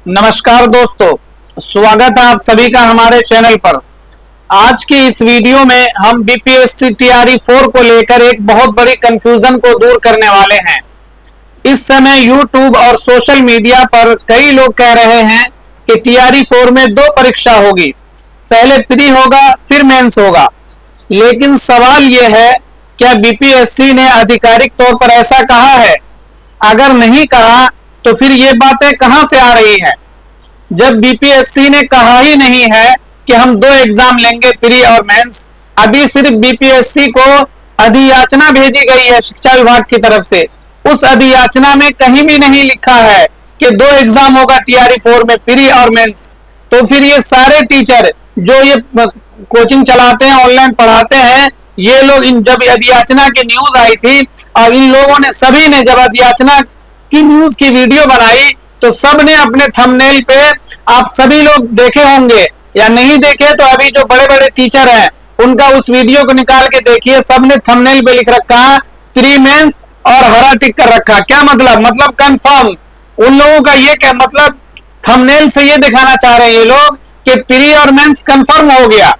नमस्कार दोस्तों, स्वागत है आप सभी का हमारे चैनल पर। आज की इस वीडियो में हम बीपीएससी टीआरई 4 को लेकर एक बहुत बड़ी कंफ्यूजन को दूर करने वाले हैं। इस समय यूट्यूब और सोशल मीडिया पर कई लोग कह रहे हैं कि टीआरई 4 में 2 परीक्षा होगी, पहले प्री होगा फिर मेंस होगा। लेकिन सवाल यह है, क्या बीपीएससी ने आधिकारिक तौर पर ऐसा कहा है? अगर नहीं कहा तो फिर ये बातें कहां से आ रही हैं? जब बीपीएससी ने कहा ही नहीं है कि हम 2 एग्जाम लेंगे, प्री और मेंस। अभी सिर्फ बीपीएससी को अधियाचना भेजी गई है शिक्षा विभाग की तरफ से। उस अधियाचना में कहीं भी नहीं लिखा है कि 2 एग्जाम होगा टीआरई 4 में, प्री और मेंस। तो फिर ये सारे टीचर जो ये कोचिंग चलाते हैं, ऑनलाइन पढ़ाते हैं, ये लोग जब अधियाचना की न्यूज आई थी और इन लोगों ने सभी ने जब अधियाचना की न्यूज की वीडियो बनाई तो सबने अपने थंबनेल पे, आप सभी लोग देखे होंगे या नहीं देखे तो अभी जो बड़े बड़े टीचर हैं उनका उस वीडियो को निकाल के देखिए, सबने थंबनेल पे लिख रखा है प्री मेंस और हरा टिक कर रखा। क्या मतलब कंफर्म। उन लोगों का ये क्या मतलब, थंबनेल से ये दिखाना चाह रहे हैं ये लोग कि प्री और मेंस कंफर्म हो गया।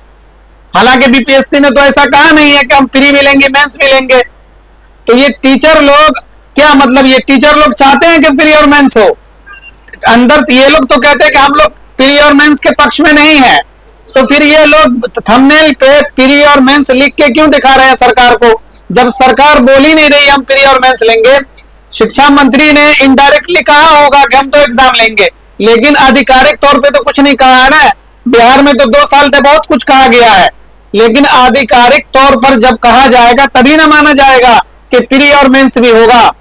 हालांकि बीपीएससी ने तो ऐसा कहा नहीं है कि हम प्री भी लेंगे मेंस भी लेंगे। तो ये टीचर लोग क्या मतलब, ये टीचर लोग चाहते हैं कि प्री और मेंस हो। अंदर से ये लोग तो कहते हैं कि हम लोग प्री और मेंस के पक्ष में नहीं है। तो फिर ये लोग थंबनेल पे प्री और मेंस लिख के क्यों दिखा रहे हैं सरकार को, जब सरकार बोल ही नहीं रही हम प्री और मेंस लेंगे। शिक्षा मंत्री ने इनडायरेक्टली कहा होगा कि हम 2 एग्जाम लेंगे, लेकिन आधिकारिक तौर पे तो कुछ नहीं कहा है ना। बिहार में तो 2 साल से बहुत कुछ कहा गया है, लेकिन आधिकारिक तौर पर जब कहा जाएगा तभी ना माना जाएगा कि प्री और मेंस भी होगा।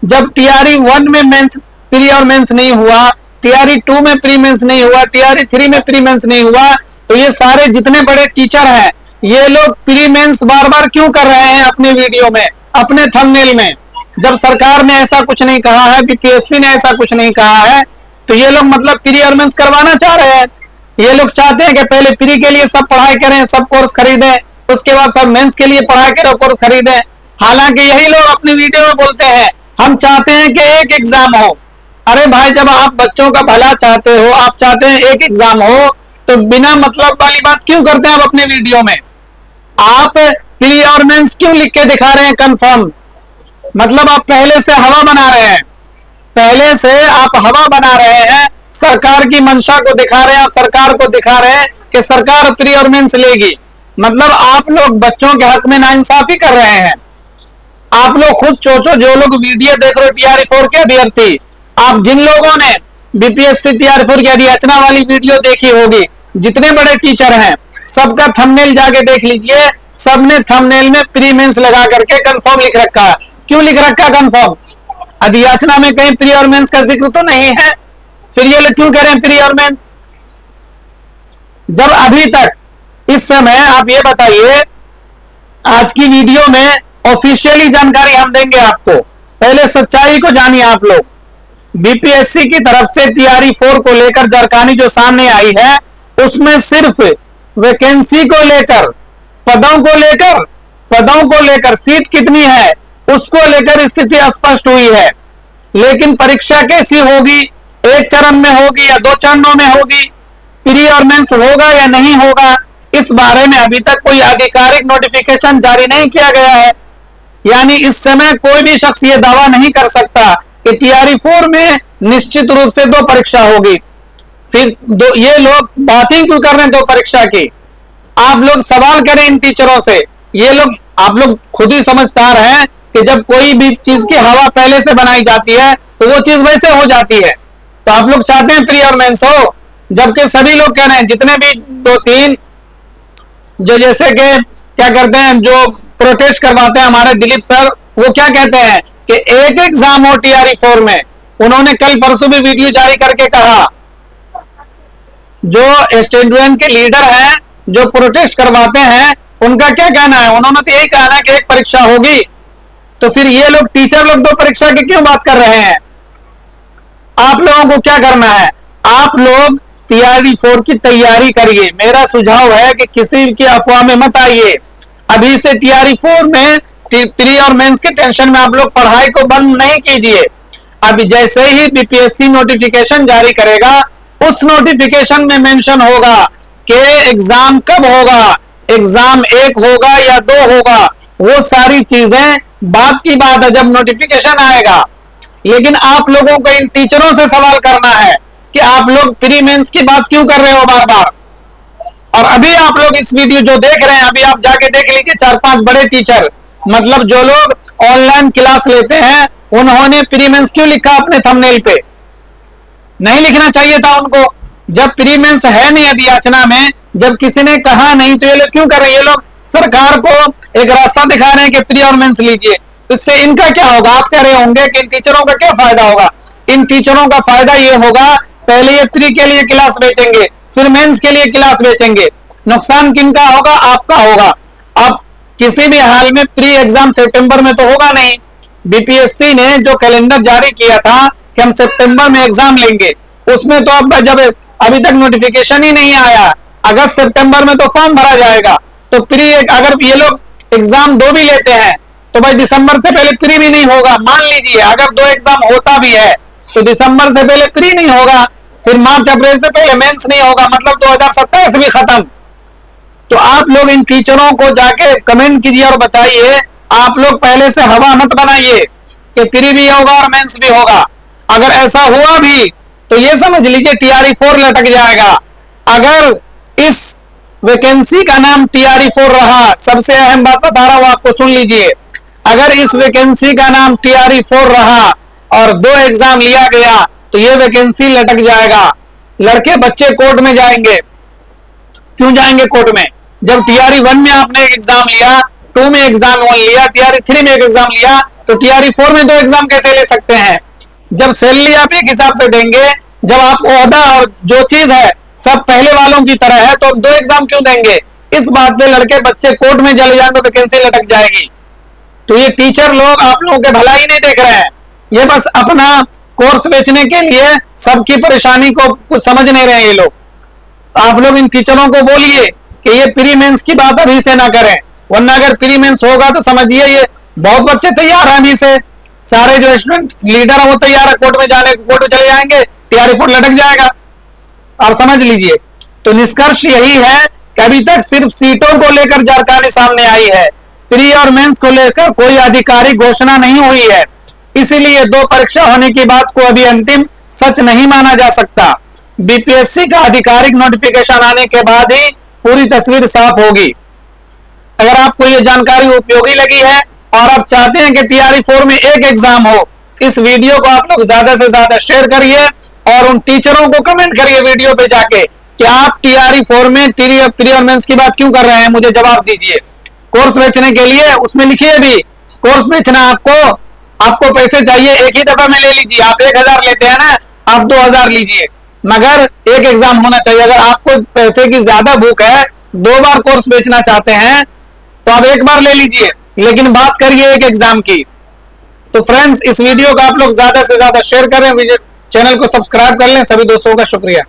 जब टीआरई 1 में मेंस प्री और मेंस नहीं हुआ, टीआरई 2 में प्री मेंस नहीं हुआ, टीआरई 3 में प्री मेंस नहीं हुआ, तो ये सारे जितने बड़े टीचर हैं ये लोग प्री मेंस बार बार क्यों कर रहे हैं अपने वीडियो में, अपने थंबनेल में? जब सरकार ने ऐसा कुछ नहीं कहा है, बीपीएससी ने ऐसा कुछ नहीं कहा है, तो ये लोग मतलब प्री और मेंस करवाना चाह रहे हैं। ये लोग चाहते हैं कि पहले प्री के लिए सब पढ़ाई करें, सब कोर्स खरीदें, उसके बाद सब मेंस के लिए पढ़ाई करें, कोर्स खरीदें। हालांकि यही लोग अपनी वीडियो में बोलते हैं हम चाहते हैं कि एक एग्जाम हो। अरे भाई, जब आप बच्चों का भला चाहते हो, आप चाहते हैं एक एग्जाम हो, तो बिना मतलब वाली बात क्यों करते हैं आप अपने वीडियो में? आप प्री और मेंस क्यों लिख के दिखा रहे हैं कंफर्म? मतलब आप पहले से हवा बना रहे हैं, पहले से आप हवा बना रहे हैं, सरकार की मंशा को दिखा रहे हैं और सरकार को दिखा रहे हैं कि सरकार प्री और मेंस लेगी। मतलब आप लोग बच्चों के हक में नाइंसाफी कर रहे हैं। आप लोग खुद सोचो, जो लोग वीडियो देख रहे हो टीआरई 4 के अभ्यर्थी, आप जिन लोगों ने बीपीएससी टीआरई 4 की अधियाचना वाली वीडियो देखी होगी, जितने बड़े टीचर हैं सबका थंबनेल जाके देख लीजिए, सबने थंबनेल में प्री मेंस लगा करके कंफर्म लिख रखा है। क्यों लिख रखा कंफर्म? अधियाचना में कहीं प्री और मेंस का जिक्र तो नहीं है, फिर ये लोग क्यों कह रहे हैं प्री और मेंस? जब अभी तक इस समय आप ये बताइए, आज की वीडियो में ऑफिशियली जानकारी हम देंगे आपको, पहले सच्चाई को जानिए आप लोग। बीपीएससी की तरफ से टीआरई 4 को लेकर जानकारी जो सामने आई है, उसमें सिर्फ वैकेंसी को लेकर, पदों को लेकर सीट कितनी है उसको लेकर स्थिति स्पष्ट हुई है। लेकिन परीक्षा कैसी होगी, एक चरण में होगी या 2 चरणों में होगी, प्री और मेंस होगा या नहीं होगा, इस बारे में अभी तक कोई आधिकारिक नोटिफिकेशन जारी नहीं किया गया है। यानी इस समय कोई भी शख्स ये दावा नहीं कर सकता कि टीआरई 4 में निश्चित रूप से 2 परीक्षा होगी। फिर ये लोग बात ही क्यों कर रहे हैं 2 परीक्षा की? आप लोग सवाल करें इन टीचरों से। ये लोग, आप लोग खुद ही समझदार हैं कि जब कोई भी चीज की हवा पहले से बनाई जाती है तो वो चीज वैसे हो जाती है। तो आप लोग चाहते हैं प्री और मेंस हो, जबकि सभी लोग कह रहे हैं, जितने भी 2-3 जो जैसे कि क्या करते हैं, जो प्रोटेस्ट करवाते हैं हमारे दिलीप सर, वो क्या कहते हैं कि एक एग्जाम हो टीआरई 4 में। उन्होंने कल परसों भी वीडियो जारी करके कहा, जो स्टूडेंट के लीडर हैं जो प्रोटेस्ट करवाते हैं उनका क्या कहना है? उन्होंने तो यही कहना है कि एक परीक्षा होगी। तो फिर ये लोग टीचर लोग 2 परीक्षा की क्यों बात कर रहे हैं? आप लोगों को क्या करना है? आप लोग टीआरई 4 की तैयारी करिए। मेरा सुझाव है कि किसी की अफवाह में मत आइए। अभी से टीआरई 4 में प्री और मेंस के टेंशन में आप लोग पढ़ाई को बंद नहीं कीजिए। अब जैसे ही बीपीएससी नोटिफिकेशन जारी करेगा उस नोटिफिकेशन में मेंशन होगा कि एग्जाम कब होगा, एग्जाम 1 होगा या 2 होगा। वो सारी चीजें बात की बात है जब नोटिफिकेशन आएगा। लेकिन आप लोगों को इन टीचरों से सवाल करना है कि आप लोग प्री मेंस की बात क्यों कर रहे हो बार बार। और अभी आप लोग इस वीडियो जो देख रहे हैं, अभी आप जाके देख लीजिए 4-5 बड़े टीचर, मतलब जो लोग ऑनलाइन क्लास लेते हैं, उन्होंने प्री मेंस क्यों लिखा अपने थंबनेल पे? नहीं लिखना चाहिए था उनको। जब प्री मेंस है नहीं अधियाचना में, जब किसी ने कहा नहीं, तो ये लोग क्यों कर रहे हैं? ये लोग सरकार को एक रास्ता दिखा रहे हैं कि प्री और मेंस लीजिए। इससे इनका क्या होगा? आप कह रहे होंगे कि इन टीचरों का क्या फायदा होगा? इन टीचरों का फायदा ये होगा, पहले ये प्री के लिए क्लास बेचेंगे, फिर मेंस के लिए क्लास बेचेंगे। नुकसान किनका होगा? आपका होगा। अब किसी भी हाल में प्री एग्जाम सितंबर में तो होगा नहीं। बीपीएससी ने जो कैलेंडर जारी किया था कि हम सितंबर में एग्जाम लेंगे, उसमें तो अब जब अभी तक नोटिफिकेशन ही नहीं आया, अगस्त सितंबर में तो फॉर्म भरा जाएगा। तो प्री अगर ये लोग एग्जाम 2 भी लेते हैं तो भाई दिसंबर से पहले प्री भी नहीं होगा। मान लीजिए अगर 2 एग्जाम होता भी है तो दिसंबर से पहले प्री नहीं होगा, फिर मार्च अप्रैल से पहले मेंस नहीं होगा, मतलब 2027 भी खत्म। तो आप लोग इन टीचरों को जाके कमेंट कीजिए और बताइए, आप लोग पहले से हवा मत बनाइए कि प्री भी होगा और मेंस भी होगा। अगर ऐसा हुआ भी तो ये समझ लीजिए टीआरई 4 लटक जाएगा। अगर इस वैकेंसी का नाम टीआरई 4 रहा, सबसे अहम बात बता रहा हूं आपको, सुन लीजिए, अगर इस वैकेंसी का नाम टीआरई 4 रहा और 2 एग्जाम लिया गया तो ये वैकेंसी लटक जाएगा। लड़के बच्चे कोर्ट में जाएंगे। क्यों जाएंगे कोर्ट में? जब टीआरई 1 में आपने एक एग्जाम लिया, 2 में एग्जाम 1 लिया, टीआरई 3 में एक एग्जाम लिया, तो टीआरई 4 में 2 एग्जाम कैसे ले सकते हैं? जब सैलरी आप एक हिसाब से देंगे, जब आप ओहदा और जो चीज है सब पहले वालों की तरह है, तो 2 एग्जाम क्यों देंगे? इस बात पे लड़के बच्चे कोर्ट में चले जाएंगे, वैकेंसी लटक जाएगी। तो ये टीचर लोग आप लोगों के भलाई नहीं देख रहे हैं, ये बस अपना कोर्स बेचने के लिए सबकी परेशानी को कुछ समझ नहीं रहे ये लोग। आप लोग इन टीचरों को बोलिए कि ये प्री मेंस की बात अभी से ना करें, वरना अगर प्री मेंस होगा तो समझिए ये बहुत बच्चे तैयार हैं अभी से, सारे जो स्टूडेंट लीडर है वो तैयार है कोर्ट में जाने, कोर्ट में चले जाएंगे, टीआरई 4 लटक जाएगा। आप समझ लीजिए। तो निष्कर्ष यही है कि अभी तक सिर्फ सीटों को लेकर जानकारी सामने आई है, प्री और मेंस को लेकर कोई आधिकारिक घोषणा नहीं हुई है। इसीलिए 2 परीक्षा होने की बात को अभी अंतिम सच नहीं माना जा सकता। बीपीएससी का आधिकारिक नोटिफिकेशन आने के बाद ही पूरी तस्वीर साफ होगी। अगर आपको ये जानकारी उपयोगी लगी है और आप चाहते हैं कि टीआरई 4 में एक एग्जाम हो, इस वीडियो को आप लोग ज्यादा से ज्यादा शेयर करिए और उन टीचरों को कमेंट करिए वीडियो पे जाके कि आप टीआरई 4 में प्री और मेंस की बात क्यों कर रहे हैं, मुझे जवाब दीजिए। कोर्स बेचने के लिए उसमें लिखिए भी, कोर्स बेचना आपको पैसे चाहिए, एक ही दफा में ले लीजिए। आप 1000 लेते हैं ना, आप 2000 लीजिए, मगर एक एग्जाम होना चाहिए। अगर आपको पैसे की ज्यादा भूख है, 2 बार कोर्स बेचना चाहते हैं, तो आप 1 बार ले लीजिए, लेकिन बात करिए एक एग्जाम की। तो फ्रेंड्स, इस वीडियो को आप लोग ज्यादा से ज्यादा शेयर करें, चैनल को सब्सक्राइब कर लें। सभी दोस्तों का शुक्रिया।